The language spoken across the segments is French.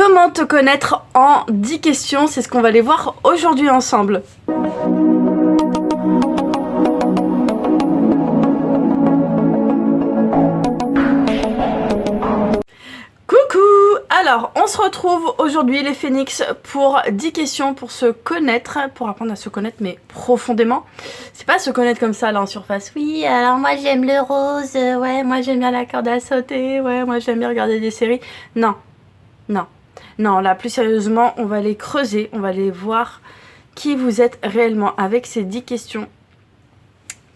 Comment te connaître en 10 questions? C'est ce qu'on va aller voir aujourd'hui ensemble. Coucou! Alors, on se retrouve aujourd'hui les phénix pour 10 questions pour se connaître, pour apprendre à se connaître mais profondément. C'est pas se connaître comme ça là en surface. Oui, alors moi j'aime le rose, ouais, moi j'aime bien la corde à sauter, ouais, moi j'aime bien regarder des séries. Non, non. Non, là, plus sérieusement, on va aller creuser, on va aller voir qui vous êtes réellement avec ces 10 questions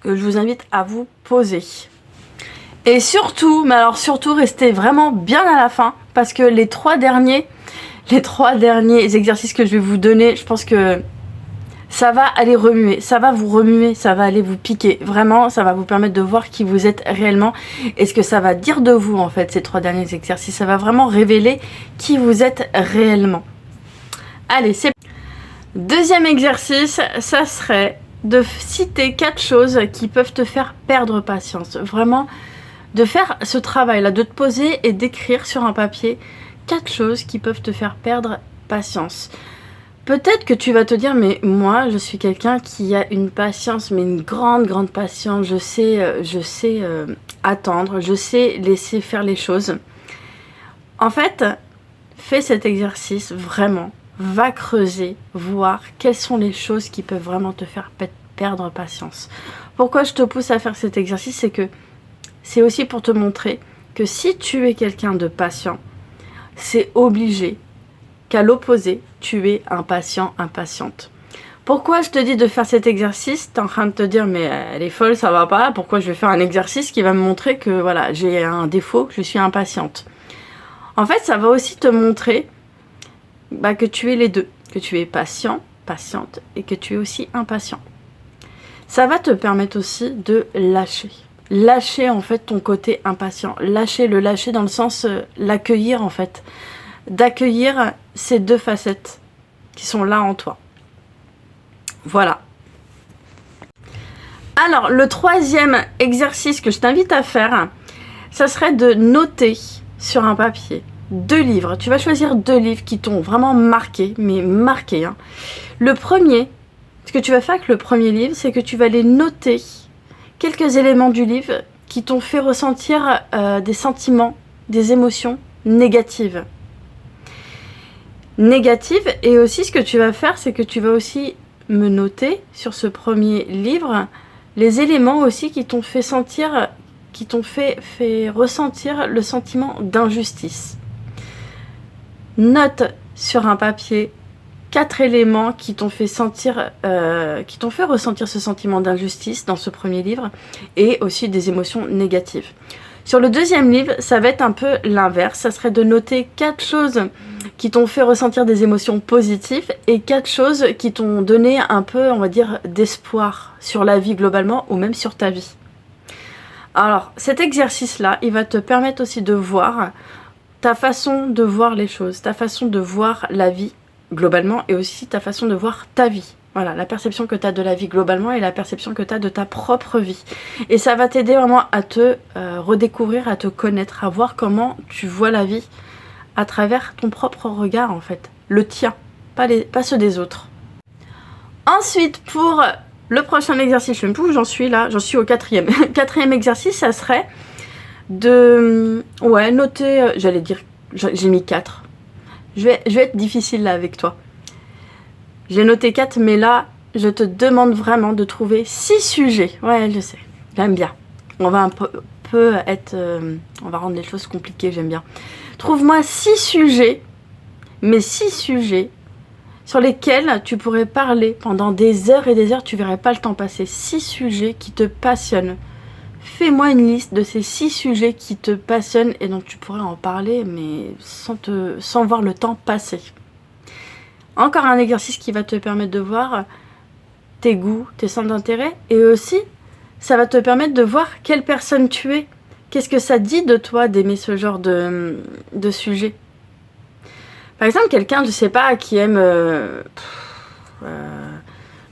que je vous invite à vous poser. Et surtout, mais alors surtout, restez vraiment bien à la fin parce que les trois derniers exercices que je vais vous donner, je pense que ça va aller remuer, ça va vous remuer, ça va aller vous piquer. Vraiment, ça va vous permettre de voir qui vous êtes réellement et ce que ça va dire de vous en fait, ces trois derniers exercices. Ça va vraiment révéler qui vous êtes réellement. Allez, c'est... Deuxième exercice, ça serait de citer 4 choses qui peuvent te faire perdre patience. Vraiment, de faire ce travail-là, de te poser et d'écrire sur un papier 4 choses qui peuvent te faire perdre patience. Peut-être que tu vas te dire, mais moi, je suis quelqu'un qui a une patience, mais une grande patience. Je sais attendre, je sais laisser faire les choses. En fait, fais cet exercice vraiment. Va creuser, voir quelles sont les choses qui peuvent vraiment te faire perdre patience. Pourquoi je te pousse à faire cet exercice, c'est que c'est aussi pour te montrer que si tu es quelqu'un de patient, c'est obligé qu'à l'opposé, tu es impatient, impatiente. Pourquoi je te dis de faire cet exercice? Tu es en train de te dire, mais elle est folle, ça va pas. Pourquoi je vais faire un exercice qui va me montrer que voilà, j'ai un défaut, que je suis impatiente? En fait, ça va aussi te montrer que tu es les deux. Que tu es patient, patiente et que tu es aussi impatient. Ça va te permettre aussi de lâcher. Lâcher en fait ton côté impatient. Lâcher dans le sens l'accueillir en fait. D'accueillir ces deux facettes qui sont là en toi. Voilà. Alors, le troisième exercice que je t'invite à faire, ça serait de noter sur un papier 2 livres. Tu vas choisir 2 livres qui t'ont vraiment marqué, mais marqué. Hein. Le premier, ce que tu vas faire avec le premier livre, c'est que tu vas aller noter quelques éléments du livre qui t'ont fait ressentir des sentiments, des émotions négatives. Et aussi ce que tu vas faire, c'est que tu vas aussi me noter sur ce premier livre les éléments aussi qui t'ont fait sentir, qui t'ont fait ressentir le sentiment d'injustice. Note sur un papier 4 éléments qui t'ont fait sentir, qui t'ont fait ressentir ce sentiment d'injustice dans ce premier livre et aussi des émotions négatives. Sur le deuxième livre, ça va être un peu l'inverse. Ça serait de noter 4 choses qui t'ont fait ressentir des émotions positives et 4 choses qui t'ont donné un peu, on va dire, d'espoir sur la vie globalement ou même sur ta vie. Alors, cet exercice-là, il va te permettre aussi de voir ta façon de voir les choses, ta façon de voir la vie globalement et aussi ta façon de voir ta vie. Voilà, la perception que tu as de la vie globalement et la perception que tu as de ta propre vie. Et ça va t'aider vraiment à te redécouvrir, à te connaître, à voir comment tu vois la vie à travers ton propre regard en fait. Le tien, pas ceux des autres. Ensuite, pour le prochain exercice, je ne sais plus où j'en suis là, j'en suis au 4e. 4e exercice, ça serait de noter, j'allais dire, j'ai mis 4. Je vais être difficile là avec toi. J'ai noté 4, mais là, je te demande vraiment de trouver 6 sujets. Ouais, je sais, j'aime bien. On va on va rendre les choses compliquées, j'aime bien. Trouve-moi 6 sujets, mais 6 sujets sur lesquels tu pourrais parler pendant des heures et des heures, tu verrais pas le temps passer. 6 sujets qui te passionnent. Fais-moi une liste de ces 6 sujets qui te passionnent et dont tu pourrais en parler, mais sans voir le temps passer. Encore un exercice qui va te permettre de voir tes goûts, tes centres d'intérêt. Et aussi, ça va te permettre de voir quelle personne tu es. Qu'est-ce que ça dit de toi d'aimer ce genre de sujet? Par exemple, quelqu'un, je sais pas, qui aime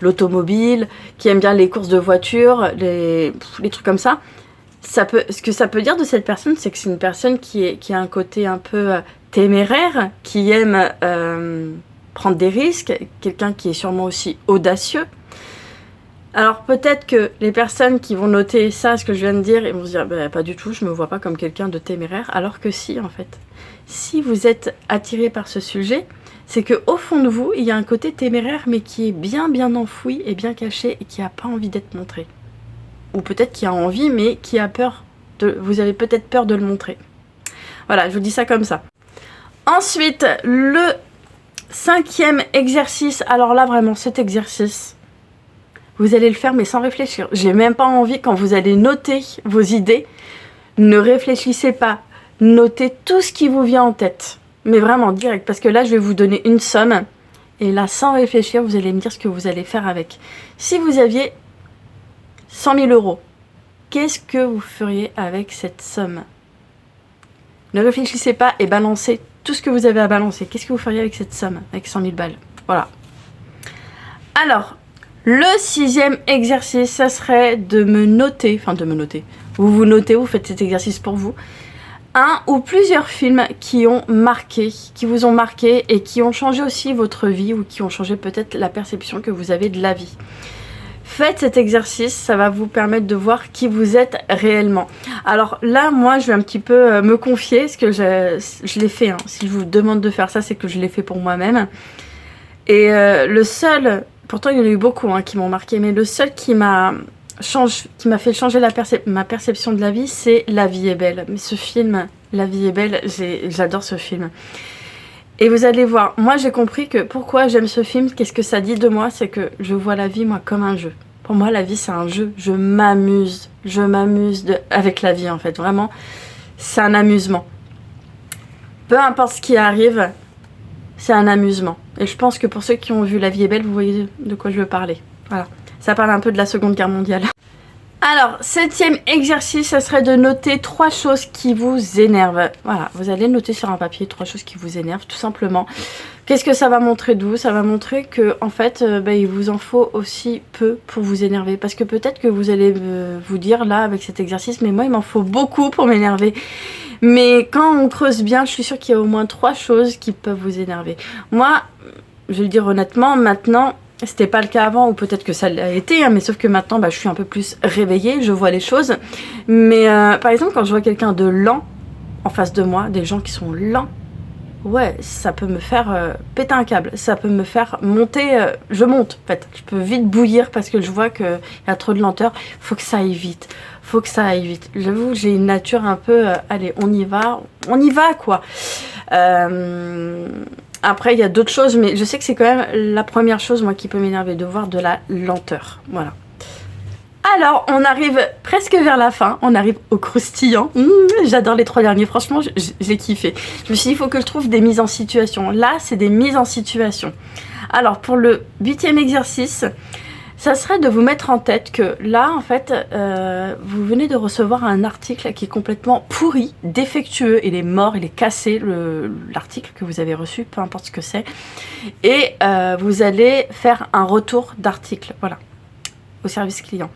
l'automobile, qui aime bien les courses de voiture, les trucs comme ça. Ce que ça peut dire de cette personne, c'est que c'est une personne qui a un côté un peu téméraire, qui aime prendre des risques, quelqu'un qui est sûrement aussi audacieux. Alors peut-être que les personnes qui vont noter ça, ce que je viens de dire, ils vont se dire bah, pas du tout, je me vois pas comme quelqu'un de téméraire, alors que si en fait. Si vous êtes attiré par ce sujet, c'est que au fond de vous, il y a un côté téméraire mais qui est bien enfoui et bien caché et qui n'a pas envie d'être montré. Ou peut-être qui a envie mais qui a peur vous avez peut-être peur de le montrer. Voilà, je vous dis ça comme ça. Ensuite, le 5e exercice. Alors là vraiment cet exercice, vous allez le faire mais sans réfléchir. J'ai même pas envie quand vous allez noter vos idées, ne réfléchissez pas. Notez tout ce qui vous vient en tête. Mais vraiment direct, parce que là je vais vous donner une somme. Et là sans réfléchir, vous allez me dire ce que vous allez faire avec. Si vous aviez 100 000 euros, qu'est-ce que vous feriez avec cette somme? Ne réfléchissez pas et balancez tout ce que vous avez à balancer. Qu'est-ce que vous feriez avec cette somme? Avec 100 000 balles. Voilà. Alors, le 6e exercice, ça serait de me noter. Enfin, de me noter. Vous notez, vous faites cet exercice pour vous. Un ou plusieurs films qui ont marqué, qui vous ont marqué et qui ont changé aussi votre vie ou qui ont changé peut-être la perception que vous avez de la vie. Faites cet exercice, ça va vous permettre de voir qui vous êtes réellement. Alors là, moi, je vais un petit peu me confier, parce que je l'ai fait. Hein. Si je vous demande de faire ça, c'est que je l'ai fait pour moi-même. Et le seul, pourtant il y en a eu beaucoup hein, qui m'ont marqué, mais le seul qui m'a fait changer ma perception de la vie, c'est La vie est belle. Mais ce film, La vie est belle, j'adore ce film. Et vous allez voir, moi j'ai compris que pourquoi j'aime ce film, qu'est-ce que ça dit de moi, c'est que je vois la vie moi comme un jeu. Pour moi la vie c'est un jeu, je m'amuse avec la vie en fait, vraiment c'est un amusement. Peu importe ce qui arrive, c'est un amusement. Et je pense que pour ceux qui ont vu La vie est belle, vous voyez de quoi je veux parler. Voilà, ça parle un peu de la Seconde Guerre mondiale. Alors, 7e exercice, ça serait de noter 3 choses qui vous énervent. Voilà, vous allez noter sur un papier 3 choses qui vous énervent, tout simplement. Qu'est-ce que ça va montrer d'où? Ça va montrer que, en fait, il vous en faut aussi peu pour vous énerver. Parce que peut-être que vous allez vous dire, là, avec cet exercice, mais moi, il m'en faut beaucoup pour m'énerver. Mais quand on creuse bien, je suis sûre qu'il y a au moins 3 choses qui peuvent vous énerver. Moi, je vais le dire honnêtement, maintenant... C'était pas le cas avant, ou peut-être que ça l'a été, hein, mais sauf que maintenant je suis un peu plus réveillée, je vois les choses. Mais par exemple, quand je vois quelqu'un de lent en face de moi, des gens qui sont lents, ouais, ça peut me faire péter un câble, ça peut me faire monter, je monte en fait. Je peux vite bouillir parce que je vois qu'il y a trop de lenteur, faut que ça aille vite, faut que ça aille vite. J'avoue que j'ai une nature un peu, allez, on y va quoi. Après, il y a d'autres choses, mais je sais que c'est quand même la première chose, moi, qui peut m'énerver, de voir de la lenteur. Voilà. Alors, on arrive presque vers la fin. On arrive au croustillant. J'adore les 3 derniers. Franchement, j'ai kiffé. Je me suis dit, il faut que je trouve des mises en situation. Là, c'est des mises en situation. Alors, pour le 8e exercice... ça serait de vous mettre en tête que là, en fait, vous venez de recevoir un article qui est complètement pourri, défectueux, il est mort, il est cassé, l'article que vous avez reçu, peu importe ce que c'est. Et vous allez faire un retour d'article, voilà, au service client.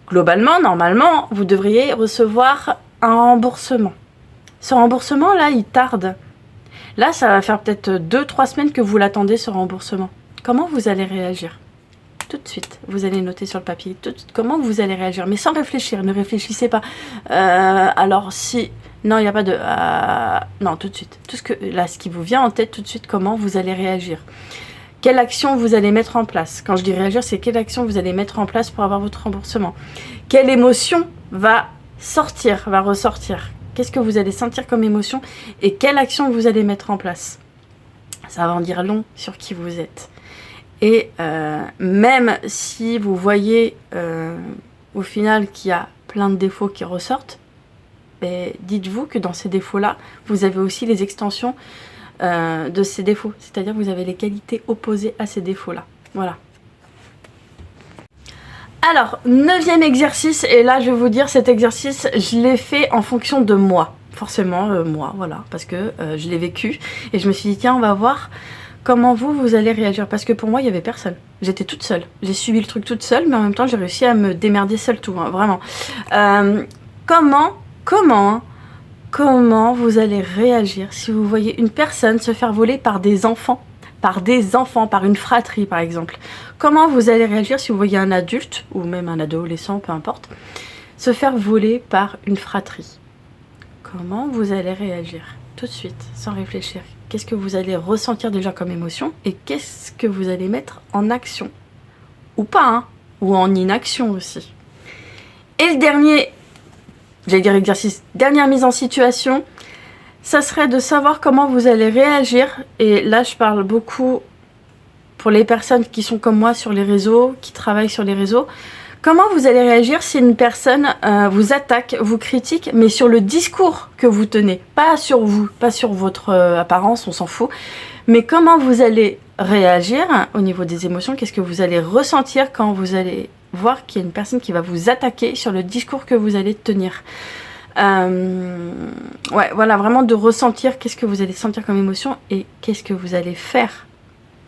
Globalement, normalement, vous devriez recevoir un remboursement. Ce remboursement, là, il tarde. Là, ça va faire peut-être 2-3 semaines que vous l'attendez, ce remboursement. Comment vous allez réagir ? Tout de suite, vous allez noter sur le papier tout de suite comment vous allez réagir, mais sans réfléchir, ne réfléchissez pas. Alors si, non, il n'y a pas de, non, tout de suite. Tout ce que, là, ce qui vous vient en tête tout de suite, comment vous allez réagir. Quelle action vous allez mettre en place? Quand je dis réagir, c'est quelle action vous allez mettre en place pour avoir votre remboursement. Quelle émotion va sortir, va ressortir? Qu'est-ce que vous allez sentir comme émotion et quelle action vous allez mettre en place? Ça va en dire long sur qui vous êtes. Et même si vous voyez au final qu'il y a plein de défauts qui ressortent, dites-vous que dans ces défauts-là, vous avez aussi les extensions de ces défauts. C'est-à-dire que vous avez les qualités opposées à ces défauts-là. Voilà. Alors, 9e exercice, et là je vais vous dire, cet exercice, je l'ai fait en fonction de moi. Forcément, moi, voilà, parce que je l'ai vécu. Et je me suis dit, tiens, on va voir... comment vous allez réagir, parce que pour moi il n'y avait personne, j'étais toute seule, j'ai suivi le truc toute seule, mais en même temps j'ai réussi à me démerder seule tout, hein, vraiment. Comment vous allez réagir si vous voyez une personne se faire voler par des enfants, par une fratrie par exemple? Comment vous allez réagir si vous voyez un adulte, ou même un adolescent, peu importe, se faire voler par une fratrie? Comment vous allez réagir? Tout de suite, sans réfléchir. Qu'est-ce que vous allez ressentir déjà comme émotion et qu'est-ce que vous allez mettre en action? Ou pas, hein? Ou en inaction aussi. Et le dernier, j'allais dire exercice, dernière mise en situation, ça serait de savoir comment vous allez réagir. Et là, je parle beaucoup pour les personnes qui sont comme moi sur les réseaux, qui travaillent sur les réseaux. Comment vous allez réagir si une personne vous attaque, vous critique, mais sur le discours que vous tenez, pas sur vous, pas sur votre apparence, on s'en fout, mais comment vous allez réagir au niveau des émotions, qu'est-ce que vous allez ressentir quand vous allez voir qu'il y a une personne qui va vous attaquer sur le discours que vous allez tenir. Ouais, voilà, vraiment de ressentir qu'est-ce que vous allez sentir comme émotion et qu'est-ce que vous allez faire.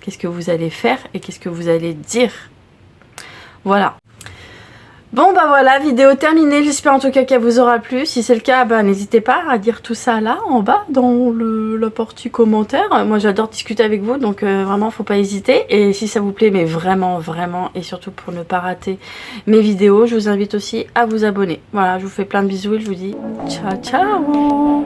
Qu'est-ce que vous allez faire et qu'est-ce que vous allez dire. Voilà. Bon bah voilà, vidéo terminée, j'espère en tout cas qu'elle vous aura plu. Si c'est le cas, bah, n'hésitez pas à dire tout ça là en bas dans la partie commentaire. Moi j'adore discuter avec vous, donc vraiment faut pas hésiter. Et si ça vous plaît, mais vraiment, et surtout pour ne pas rater mes vidéos, je vous invite aussi à vous abonner. Voilà, je vous fais plein de bisous et je vous dis ciao ciao.